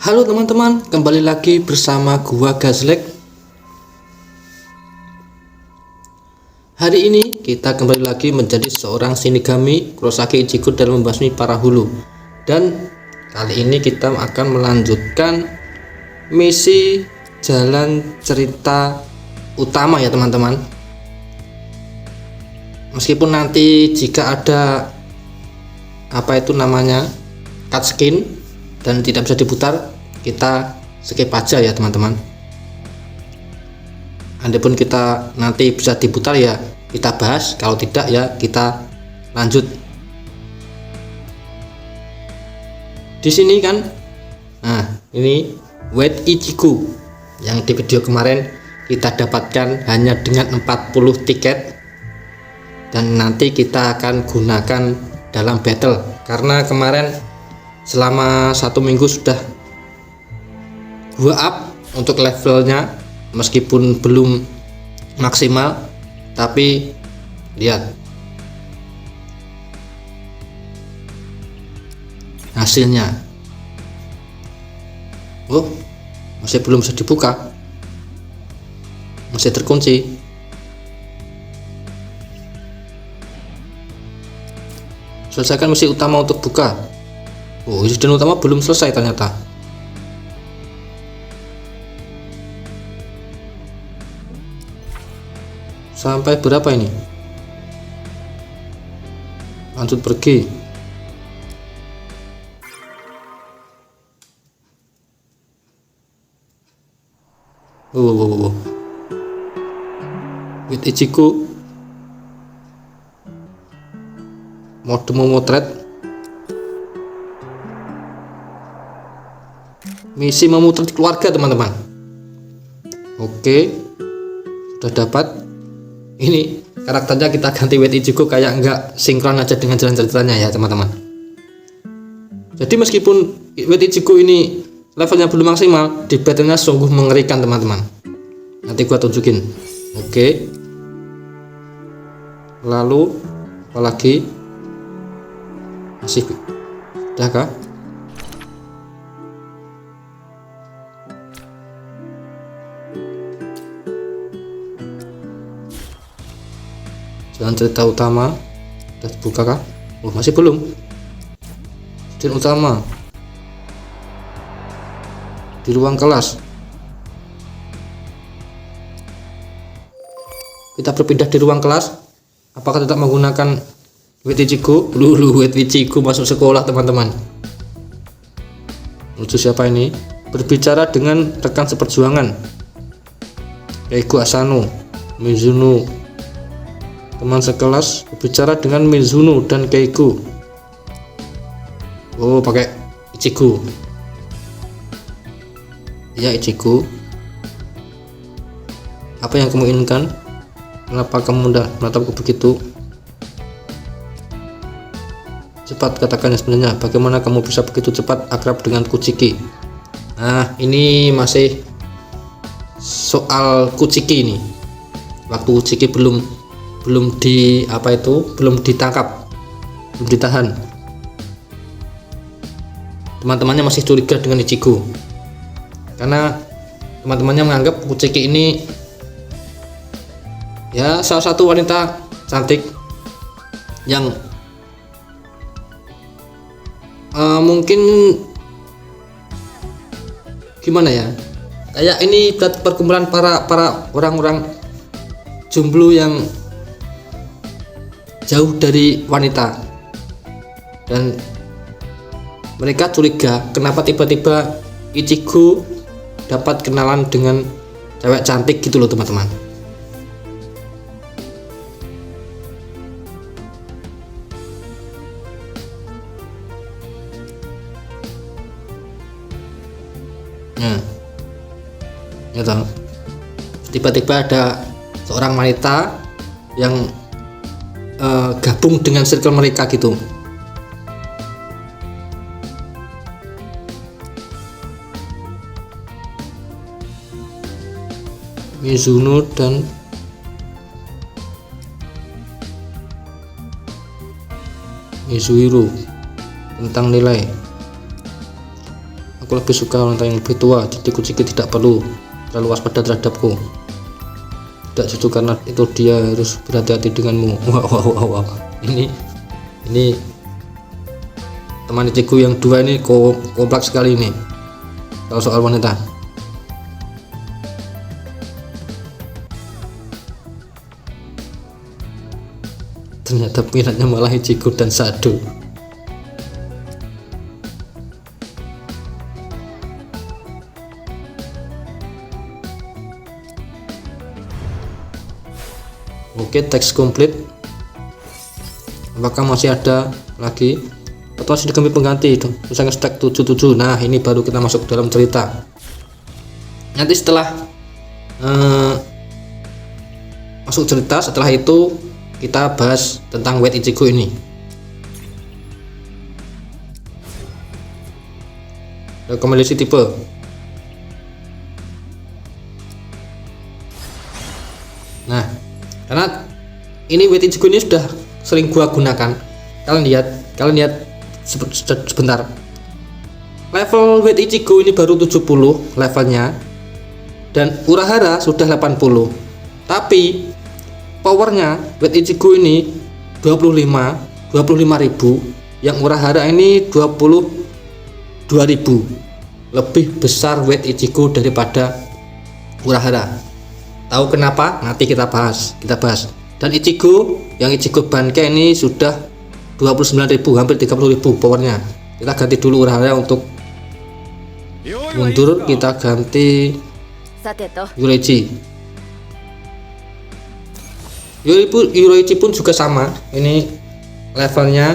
Halo teman-teman, kembali lagi bersama gua Gazlek. Hari ini kita kembali lagi menjadi seorang Shinigami Kurosaki Ichigo dalam membasmi para hulu. Dan kali ini kita akan melanjutkan misi jalan cerita utama ya teman-teman. Meskipun nanti jika ada cutscene dan tidak bisa diputar, kita skip aja ya teman-teman. Andaipun kita nanti bisa diputar ya kita bahas, kalau tidak ya kita lanjut. Di sini kan, nah ini White Ichigo yang di video kemarin kita dapatkan hanya dengan 40 tiket, dan nanti kita akan gunakan dalam battle karena kemarin selama 1 minggu sudah gua up untuk levelnya, meskipun belum maksimal, tapi lihat hasilnya. Oh, masih belum bisa dibuka, masih terkunci. Selesaikan misi utama untuk buka. Oh, insiden utama belum selesai ternyata. Sampai berapa ini? Lanjut pergi. With Ichigo mode memotret. Misi memotret keluarga teman-teman. Oke, sudah dapat. Ini karakternya kita ganti White Ichigo kayak enggak sinkron aja dengan jalan ceritanya ya teman-teman. Jadi meskipun White Ichigo ini levelnya belum maksimal, di battlenya sungguh mengerikan teman-teman. Nanti gua tunjukin. Oke, lalu apalagi? Masih udah kah? Jalan cerita utama udah dibuka kah? Oh, masih belum. Jalan utama di ruang kelas. Kita berpindah di ruang kelas. Apakah tetap menggunakan White Ichigo? White Ichigo masuk sekolah teman-teman. Lucu siapa ini? Berbicara dengan rekan seperjuangan. Keigo Asano, Mizuno. Teman sekelas berbicara dengan Mizuno dan Keigo. Oh, pakai Ichigo. Ya Ichigo, apa yang kamu inginkan? Kenapa kamu mudah menatapku begitu? Cepat katakan yang sebenarnya. Bagaimana kamu bisa begitu cepat akrab dengan Kuchiki? Nah, ini masih soal Kuchiki ini. Waktu Kuchiki belum ditangkap, belum ditahan. Teman-temannya masih curiga dengan Ichigo karena teman-temannya menganggap Kuchiki ini ya salah satu wanita cantik yang mungkin gimana ya, kayak ini perkumpulan para orang-orang jomblo yang jauh dari wanita, dan mereka curiga kenapa tiba-tiba Ichigo dapat kenalan dengan cewek cantik gitu loh teman-teman. Nah, ya toh, tiba-tiba ada seorang wanita yang gabung dengan circle mereka gitu. Mizuno dan Mizuhiro tentang nilai. Aku Aku lebih suka wanita yang lebih tua, jadi kucingku tidak perlu terlalu waspada terhadapku. Tidak justru karena itu dia harus berhati-hati denganmu. Wow. Ini teman ichiku yang dua ini kompleks sekali ini kalau soal wanita. Ternyata minatnya malah ichiku dan Sado. Oke, teks komplit. Apakah masih ada lagi atau masih kami pengganti? Bisa nge-stack 77. Nah, ini baru kita masuk dalam cerita. Nanti setelah masuk cerita, setelah itu kita bahas tentang Weight Ichigo ini. Rekomendasi tipe. Nah, karena ini Weight Ichigo ini sudah sering gua gunakan. Kalian lihat sebentar. Level Weight Ichigo ini baru 70 levelnya dan Urahara sudah 80. Tapi powernya Weight Ichigo ini 25.000, yang Urahara ini 22.000. Lebih besar Weight Ichigo daripada Urahara. Tahu kenapa? Nanti kita bahas. Dan Ichigo, yang Ichigo Bankai ini sudah 29.000, hampir 30.000 powernya. Kita ganti dulu Urahara untuk mundur, kita ganti Yoruichi. Yoruichi pun juga sama. Ini levelnya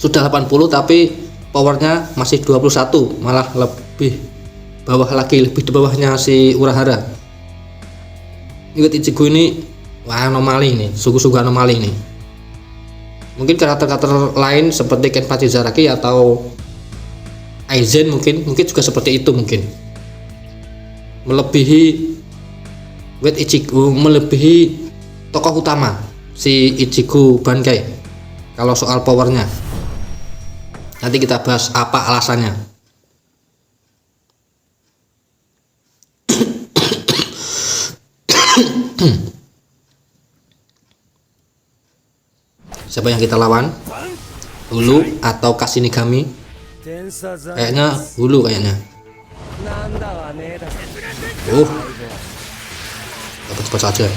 sudah 80 tapi powernya masih 21, malah lebih bawah lagi, lebih di bawahnya si Urahara. Weight Ichigo ini wah, anomali nih, sungguh-sungguh anomali nih. Mungkin karakter-karakter lain seperti Kenpachi Zaraki atau Aizen mungkin juga seperti itu, mungkin melebihi Weight Ichigo, melebihi tokoh utama si Ichigo Bankai kalau soal powernya. Nanti kita bahas apa alasannya. Siapa yang kita lawan? Hulu atau Kashinigami? Kayaknya Hulu kayaknya. Cepat saja.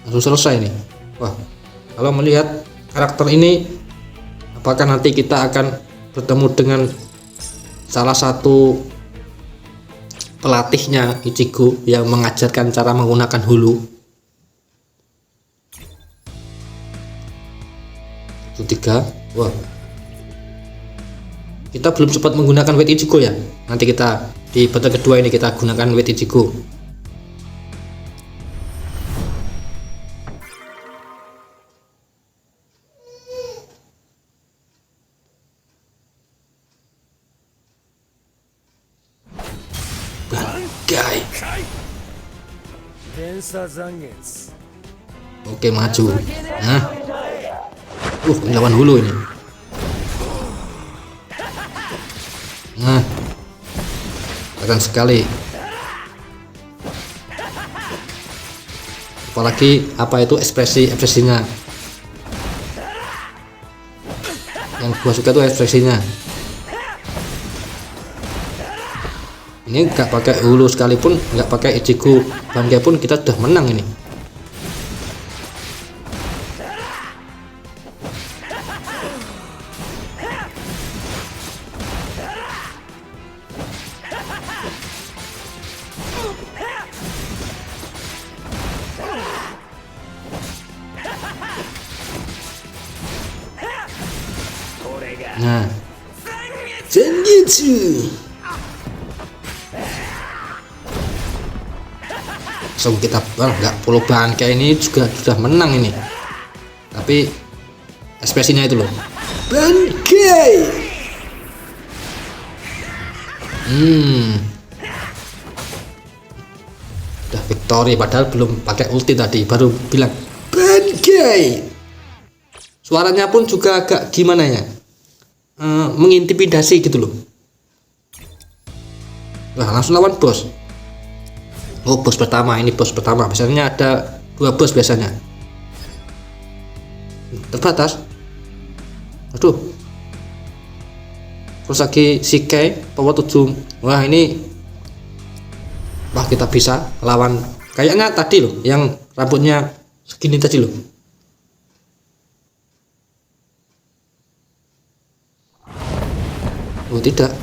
Langsung selesai nih. Wah, kalau melihat karakter ini, apakah nanti kita akan bertemu dengan salah satu pelatihnya Ichigo yang mengajarkan cara menggunakan Hulu? Itu 3. Wah, kita belum sempat menggunakan Weight Ichigo ya. Nanti kita di battle kedua ini kita gunakan Weight Ichigo. Bankai. Oke, maju. Nah, lawan Hulu ini. Nah, keren sekali. Apalagi apa itu ekspresinya. Yang gua suka tuh ekspresinya. Ini nggak pakai Hulu sekalipun, nggak pakai Ichigo Bankai pun kita sudah menang ini. Nah, Langsung kita nggak perlu bangkai, ini juga sudah menang ini, tapi ekspresinya itu loh, bangkai. Udah victory padahal belum pakai ulti tadi, baru bilang bangkai. Suaranya pun juga agak gimana ya, mengintimidasi gitu loh. Nah, langsung lawan bos. Oh, bos pertama, ini bos pertama. Biasanya ada 2 bos biasanya. Terbatas. Aduh. Terus lagi si Kay power 7. Wah, ini wah, kita bisa lawan kayaknya tadi loh, yang rambutnya segini tadi loh. Oh, tidak.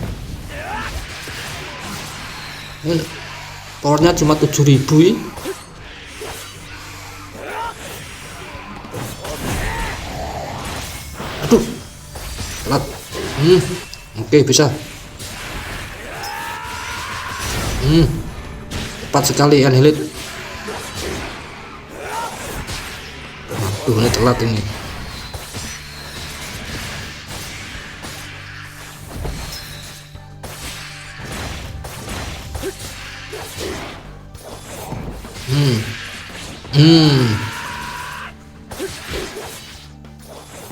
Powernya cuma 7000 ini. Aduh, telat. Oke, bisa. Cepat sekali Annihilate. Aduh, ini telat ini.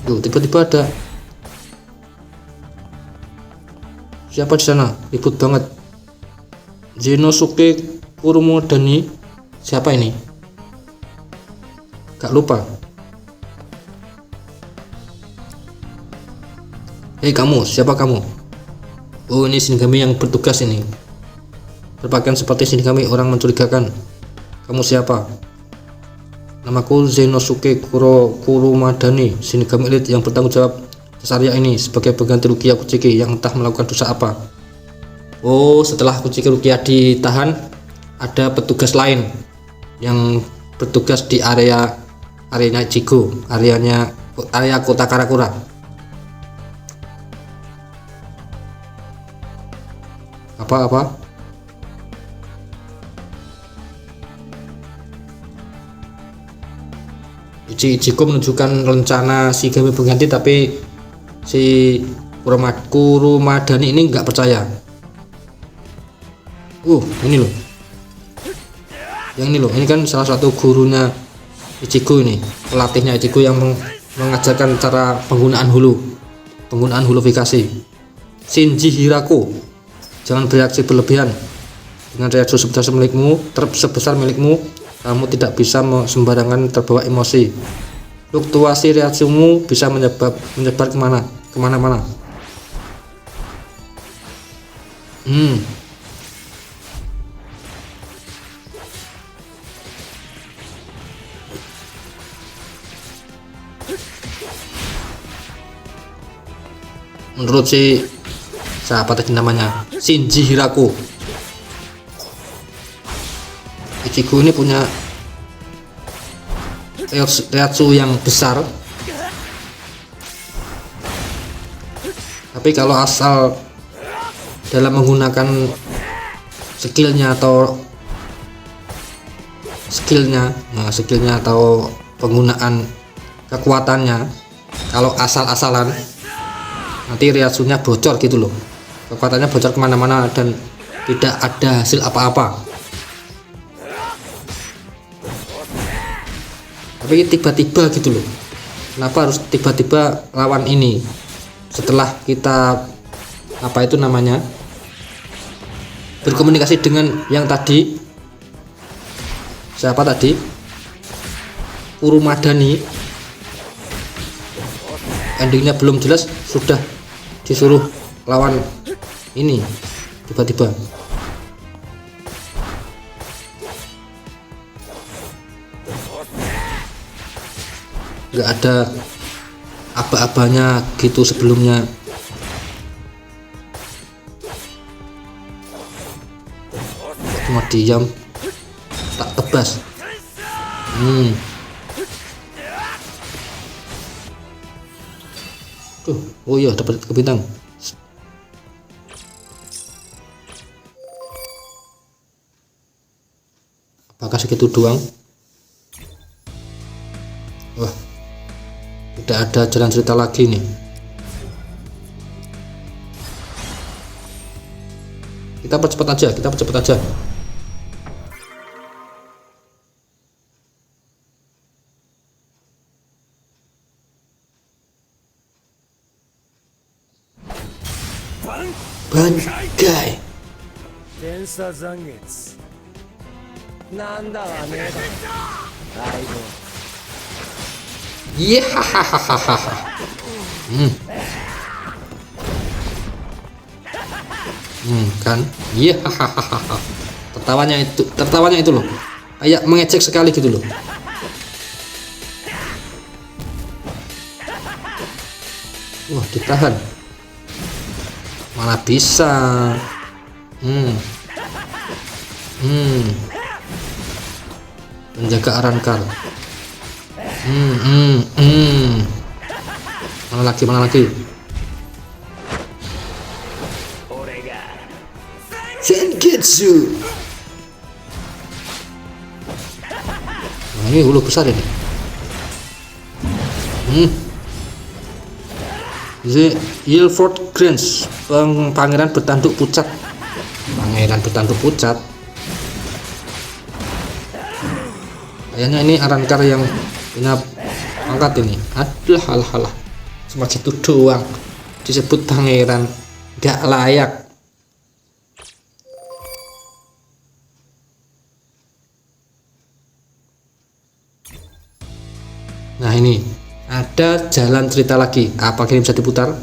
Tuh, tiba-tiba ada siapa di sana, ribut banget. Zenosuke Kurumodani, siapa ini? Gak lupa. Hei kamu, siapa kamu? Oh, ini Shinigami yang bertugas ini. Berpakaian seperti Shinigami, orang mencurigakan. Kamu siapa? Namaku Zenosuke Kurumadani, Shinigami Elite yang bertanggung jawab atas area ini sebagai pengganti Rukia Kuchiki yang entah melakukan dosa apa. Oh, setelah Kuchiki Rukia ditahan, ada petugas lain yang bertugas di area Ichigo, area kota Karakura. Apa? Ichigo menunjukkan rencana Shinigami pengganti, tapi si Kurumadani ini nggak percaya. Ini loh, yang ini loh, ini kan salah satu gurunya Ichigo ini, pelatihnya Ichigo yang mengajarkan cara penggunaan hulufikasi. Shinji Hirako, jangan bereaksi berlebihan. Dengan reaksi sebesar milikmu, kamu tidak bisa sembarangan terbawa emosi. Fluktuasi reaksimu bisa menyebar kemana-mana. Menurut siapa tadi namanya, Shinji Hirako, Ichigo ini punya reaksi yang besar, tapi kalau asal dalam menggunakan skillnya atau penggunaan kekuatannya, kalau asal-asalan nanti reaksinya bocor gitu loh, kekuatannya bocor kemana-mana dan tidak ada hasil apa-apa. Tapi tiba-tiba gitu loh, kenapa harus tiba-tiba lawan ini setelah kita berkomunikasi dengan yang tadi, siapa tadi, Kurumadani. Endingnya belum jelas sudah disuruh lawan ini tiba-tiba. Nggak ada aba-abanya gitu sebelumnya. Cuma diam, tak tebas. Oh iya, dapat ke bintang. Apakah segitu doang? Wah, tidak ada jalan cerita lagi nih. Kita percepat aja, kita percepat aja. Bankai. 連鎖残月なんだわねライド Iya, hahaha. Kan? Iya, hahaha. Tertawanya itu loh. Kayak mengecek sekali gitu loh. Wah, ditahan. Malah bisa. Menjaga Arrancar. Mana lagi? Sengetsu. Nah, ini hulu besar ini. The Ilford Grange, pangeran bertanduk pucat. Pangeran bertanduk pucat. Kayaknya ini Arrancar yang punya pangkat ini. Halah. Cuma gitu doang disebut pangeran, gak layak. Nah, ini ada jalan cerita lagi. Apakah ini bisa diputar?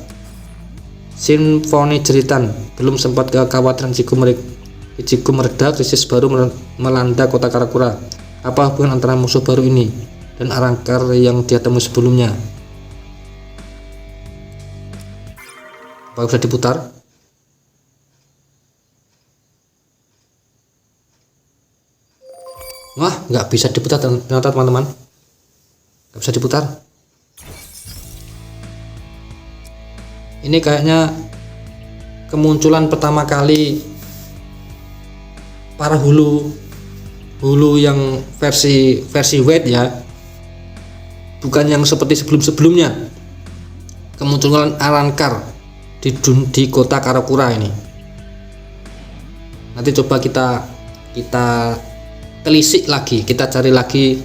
Simfoni Jeritan. Belum sempat kekhawatiran Ichigo mereda, krisis baru melanda kota Karakura. Apa hubungan antara musuh baru ini dan Arrancar yang dia temui sebelumnya? Apa bisa diputar? Wah, nggak bisa diputar ternyata teman-teman. Nggak bisa diputar. Ini kayaknya kemunculan pertama kali para hulu yang versi wet ya, bukan yang seperti sebelumnya. Kemunculan Arrancar di kota Karakura ini. Nanti coba kita telisik lagi, kita cari lagi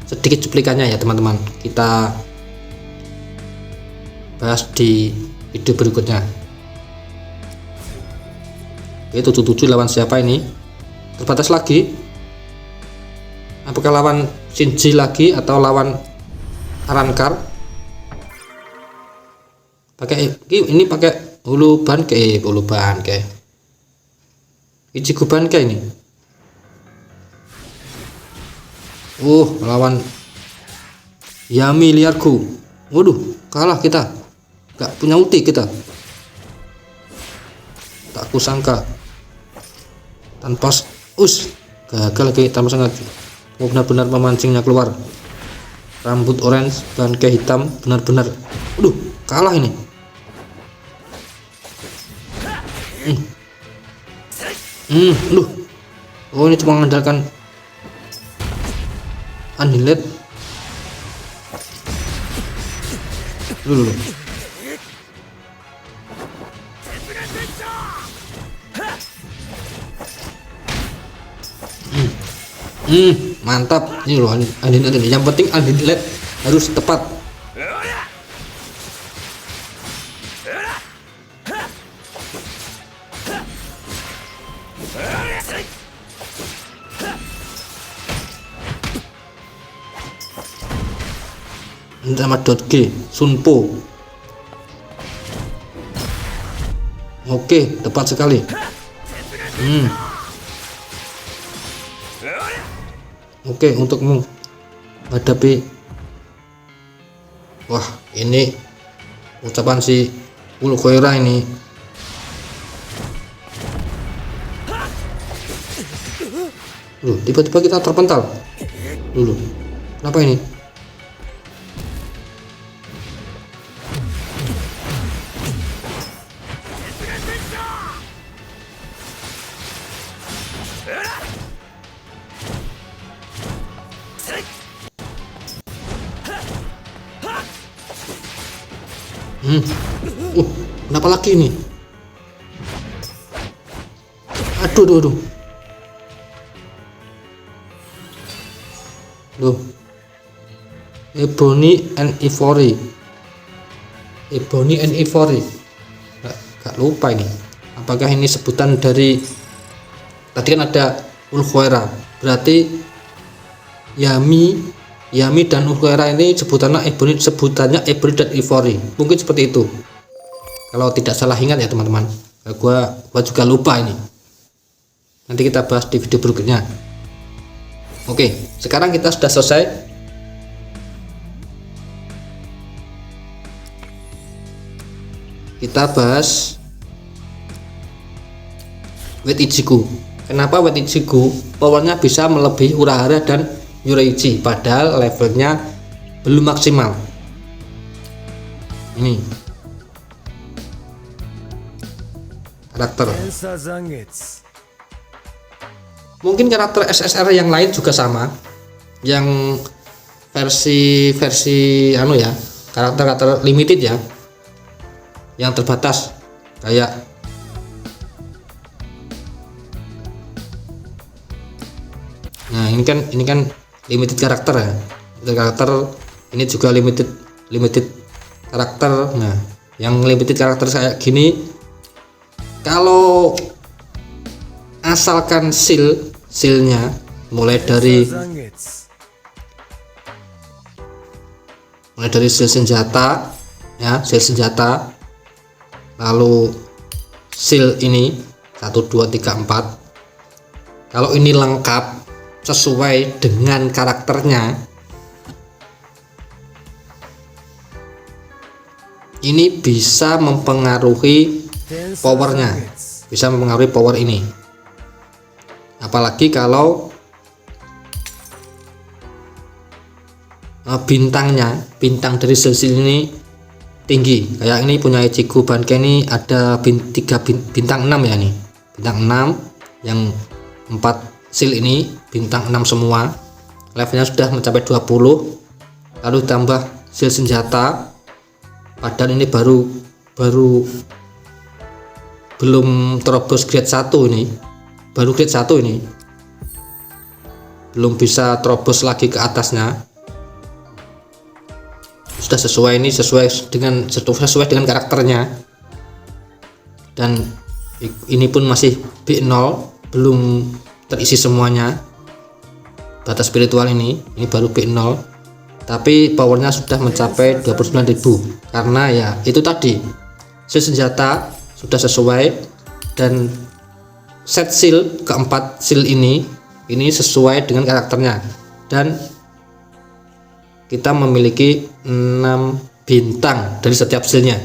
sedikit cuplikannya ya teman-teman. Kita bahas di video berikutnya. Oke, 77 lawan siapa ini? Terbatas lagi. Apakah lawan Shinji lagi atau lawan Arrancar? Ini pakai hulu Bankai. Ichigo Bankai ini. Lawan Yami liarku. Waduh, kalah kita. Gak punya ulti kita. Tak kusangka. Tanpa gagal lagi tanpa sengaja. Benar-benar memancingnya keluar. Rambut orange, Bankai hitam, benar-benar. Waduh, kalah ini. Ini cuma mengandalkan Annihilate. Dulu. Mantap. Ini loh Annihilate. Yang penting Annihilate harus tepat. Sama .G Sunpo. Oke, tepat sekali. Oke, untuk menghadapi, wah ini ucapan si Ulkoira ini. Tiba-tiba kita terpental dulu. Kenapa ini? Kenapa lagi nih? Aduh. Loh. Ebony and Ivory. Gak lupa ini. Apakah ini sebutan dari tadi kan ada Ulquerra, berarti Yami dan Ulquerra ini sebutannya Ebony dan Ivory. Mungkin seperti itu. Kalau tidak salah ingat ya teman-teman. Gua juga lupa ini. Nanti kita bahas di video berikutnya. Oke, sekarang kita sudah selesai. Kita bahas Wet Ichigo. Kenapa Wet Ichigo powernya bisa melebihi Urahara dan Yoruichi padahal levelnya belum maksimal. Ini karakter. Mungkin karakter SSR yang lain juga sama, yang versi karakter limited ya, yang terbatas kayak ini kan limited karakter ya. Ini juga limited karakter. Nah, yang limited karakter kayak gini, kalau asalkan sealnya mulai dari seal senjata ya, lalu seal ini 1 2 3 4. Kalau ini lengkap sesuai dengan karakternya, ini bisa mempengaruhi powernya, power ini. Apalagi kalau bintang dari silsil ini tinggi, kayak ini punya Ichigo Bankai ini ada bintang 6 ya, nih bintang 6, yang 4 seal ini bintang 6 semua, levelnya sudah mencapai 20, lalu tambah seal senjata, padahal ini baru belum terobos grade 1 ini, baru grade 1 ini, belum bisa terobos lagi ke atasnya. Sudah sesuai dengan karakternya, dan ini pun masih B0, belum terisi semuanya. Batas spiritual ini baru B0, tapi powernya sudah mencapai 29.000 karena ya itu tadi, seal senjata sudah sesuai, dan set seal keempat seal ini sesuai dengan karakternya, dan kita memiliki 6 bintang dari setiap sealnya.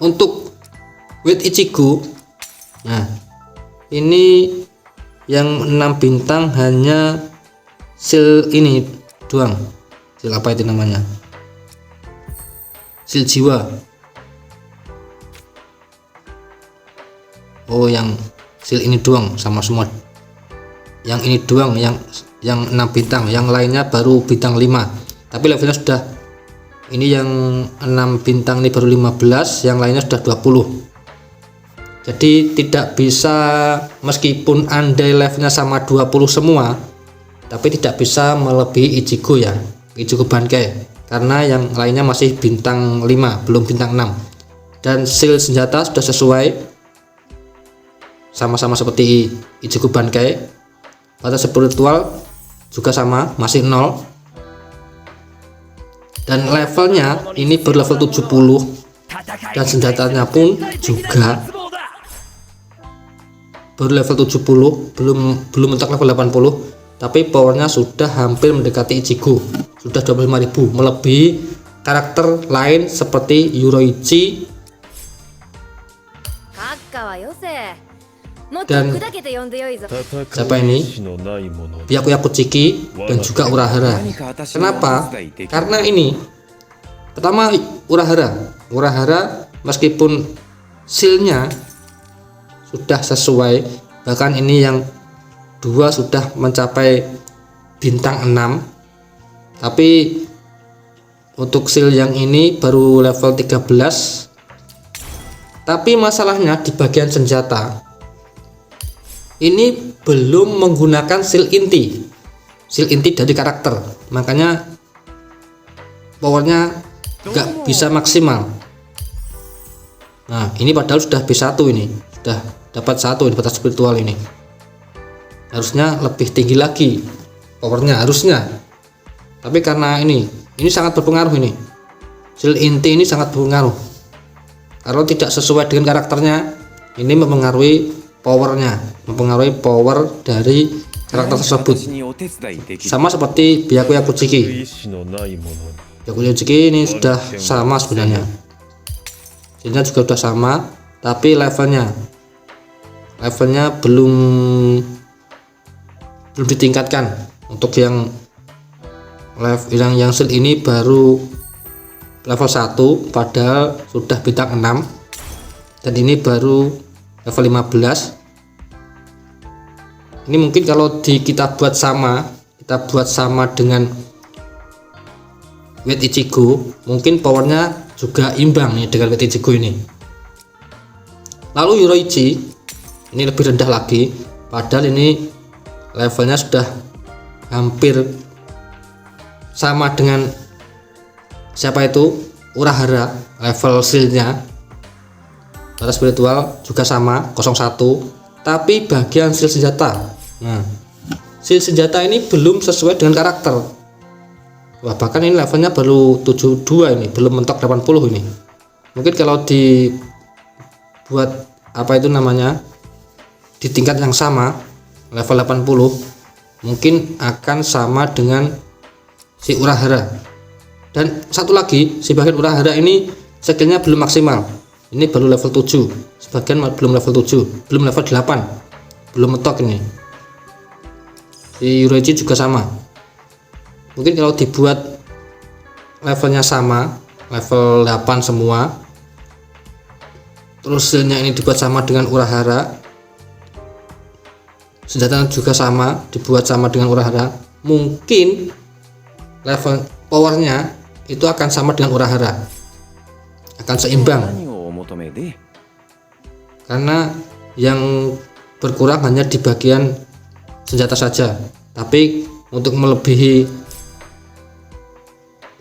Untuk Wet Ichigo, nah ini yang 6 bintang hanya seal ini doang. Seal apa itu namanya? Seal jiwa. Oh, yang seal ini doang sama semua. Yang ini doang yang 6 bintang, yang lainnya baru bintang 5. Tapi levelnya sudah, ini yang 6 bintang ini baru 15, yang lainnya sudah 20. Jadi tidak bisa, meskipun andai levelnya sama 20 semua, tapi tidak bisa melebihi Ichigo ya, Ichigo Bankai, karena yang lainnya masih bintang 5, belum bintang 6. Dan seal senjata sudah sesuai, sama-sama seperti Ichigo Bankai. Batas spiritual juga sama, masih 0. Dan levelnya ini berlevel 70, dan senjatanya pun juga baru level 70, belum mentok level 80, tapi powernya sudah hampir mendekati Ichigo, sudah 25.000, melebihi karakter lain seperti Yoruichi dan siapa ini, Byakuya Kuchiki, dan juga Urahara. Kenapa? Karena ini pertama, Urahara meskipun sealnya sudah sesuai, bahkan ini yang 2 sudah mencapai bintang 6, tapi Untuk seal yang ini baru level 13. Tapi masalahnya di bagian senjata ini belum menggunakan seal inti. Seal inti dari karakter. Makanya powernya nggak bisa maksimal. Nah, ini padahal sudah B1 ini. Sudah dapat 1 di batas spiritual ini. Harusnya lebih tinggi lagi powernya harusnya. Tapi karena ini sangat berpengaruh ini. Seal inti ini sangat berpengaruh. Kalau tidak sesuai dengan karakternya, ini mempengaruhi powernya, mempengaruhi power dari karakter tersebut. Sama seperti Byakuya Kuchiki. Byakuya Kuchiki ini sudah sama sebenarnya. Ini juga sudah sama, tapi levelnya belum ditingkatkan. Untuk yang seal ini baru level 1 padahal sudah bintang 6, dan ini baru level 15. Ini mungkin kalau kita buat sama dengan Wet Ichigo, mungkin powernya juga imbang nih dengan Wet Ichigo ini. Lalu Yoruichi ini lebih rendah lagi, padahal ini levelnya sudah hampir sama dengan siapa itu, Urahara. Level sealnya batas spiritual juga sama 01, tapi bagian seal senjata, nah seal senjata ini belum sesuai dengan karakter. Wah, bahkan ini levelnya baru 72, ini belum mentok 80 ini. Mungkin kalau dibuat di tingkat yang sama level 80, mungkin akan sama dengan si Urahara. Dan satu lagi, si bagian Urahara ini skillnya belum maksimal. Ini baru level 7, sebagian belum level 7, belum level 8, belum mentok ini. Si Yoruichi juga sama. Mungkin kalau dibuat levelnya sama, level 8 semua, terus skillnya ini dibuat sama dengan Urahara, senjata juga sama, dibuat sama dengan Urahara, mungkin level powernya itu akan sama dengan Urahara, akan seimbang. Karena yang berkurang hanya di bagian senjata saja, tapi untuk melebihi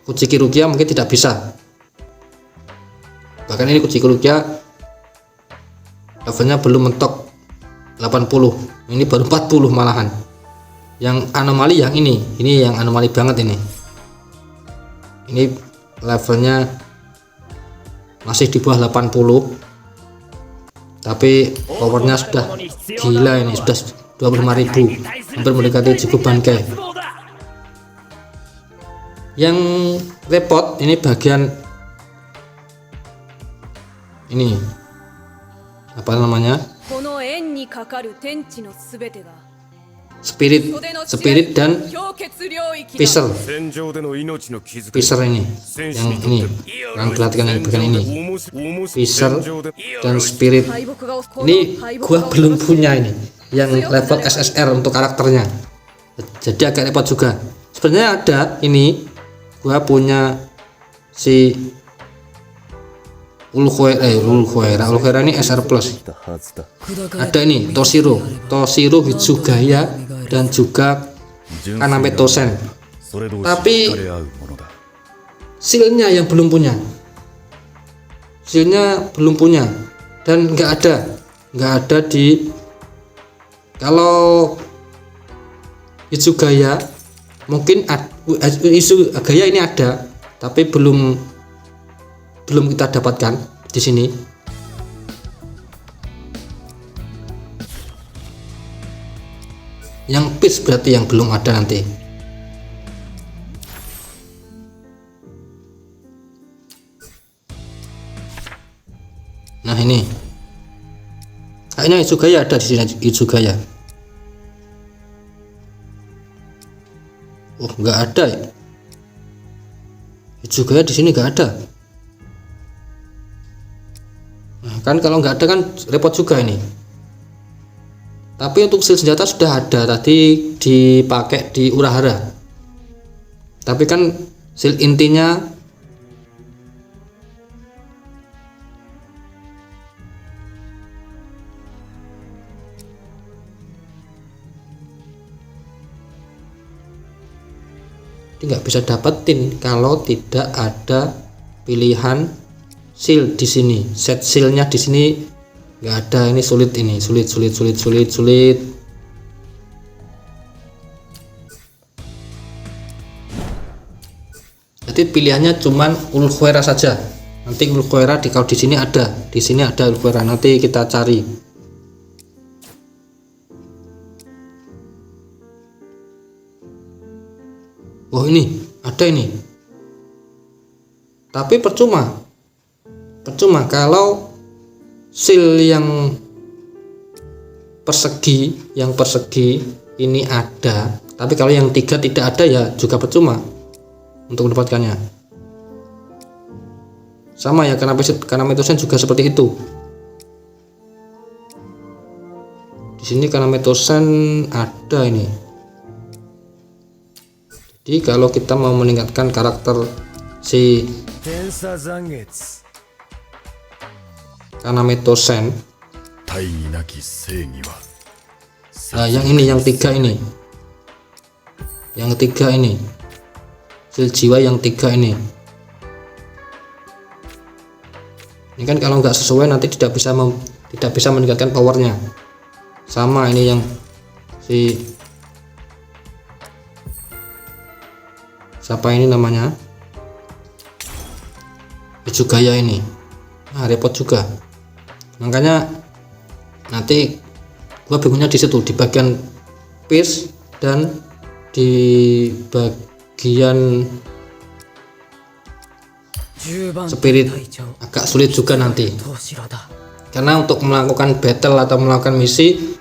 Kuchiki Rukia mungkin tidak bisa. Bahkan ini Kuchiki Rukia levelnya belum mentok 80, ini baru 40 malahan. Yang anomali yang ini yang anomali banget ini levelnya masih di bawah 80, tapi powernya sudah gila, ini sudah 25.000, hampir mendekati Ichigo Bankai. Yang repot ini bagian ini apa namanya, spirit dan Piscer ini, yang ini yang perhatikan yang bagian ini, Piscer dan spirit ini gua belum punya ini yang level SSR untuk karakternya, jadi agak repot juga. Sebenarnya ada ini, gua punya si Ulquera ini SR plus. Ada ini Toshiro Hitsugaya dan juga Kaname Tosen. Tapi sealnya yang belum punya. Dan nggak ada di, kalau Hitsugaya mungkin Hitsugaya ini ada, tapi belum kita dapatkan di sini. Yang Peace berarti yang belum ada nanti. Nah ini kayaknya Hitsugaya ada di sini. Hitsugaya, oh nggak ada ya. Hitsugaya di sini nggak ada. Nah, kan kalau nggak ada kan repot juga ini. Tapi untuk seal senjata sudah ada, tadi dipakai di Urahara. Tapi kan seal intinya nggak bisa dapetin kalau tidak ada pilihan shield di sini. Set shieldnya di sini nggak ada. Ini sulit, ini sulit. Jadi pilihannya cuman Ulquera saja. Nanti Ulquera kalau di sini ada, Ulquera. Nanti kita cari. Oh ini ada ini. Tapi percuma kalau seal yang persegi ini ada, tapi kalau yang 3 tidak ada ya juga percuma untuk mendapatkannya. Sama ya, karena Metosen juga seperti itu. Di sini karena Metosen ada ini. Jadi kalau kita mau meningkatkan karakter si Kanametosen, nah yang ini, yang 3 ini, sil jiwa yang 3 ini kan kalau nggak sesuai nanti tidak bisa meningkatkan powernya. Sama ini yang si siapa ini namanya, Hitsugaya ini, nah repot juga. Makanya nanti gua bingungnya di situ, di bagian pierce dan di bagian spirit agak sulit juga nanti, karena untuk melakukan battle atau melakukan misi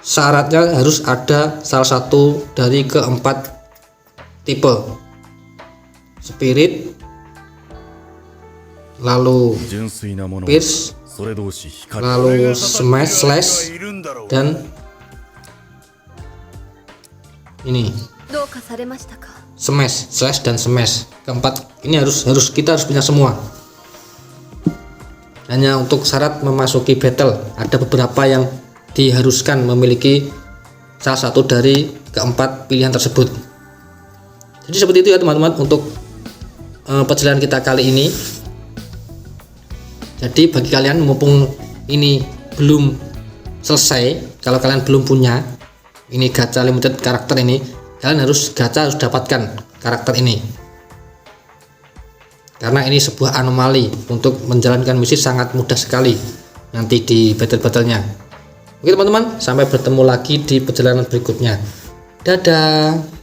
syaratnya harus ada salah satu dari keempat tipe spirit, lalu pierce, lalu smash slash, dan ini smash slash dan smash. Keempat ini kita harus punya semua. Hanya untuk syarat memasuki battle ada beberapa yang diharuskan memiliki salah satu dari keempat pilihan tersebut. Jadi seperti itu ya teman-teman untuk perjalanan kita kali ini. Jadi bagi kalian mumpung ini belum selesai, kalau kalian belum punya ini gacha limited karakter ini, kalian harus dapatkan karakter ini, karena ini sebuah anomali. Untuk menjalankan misi sangat mudah sekali nanti di battle-battlenya. Oke teman-teman, sampai bertemu lagi di perjalanan berikutnya. Dadah.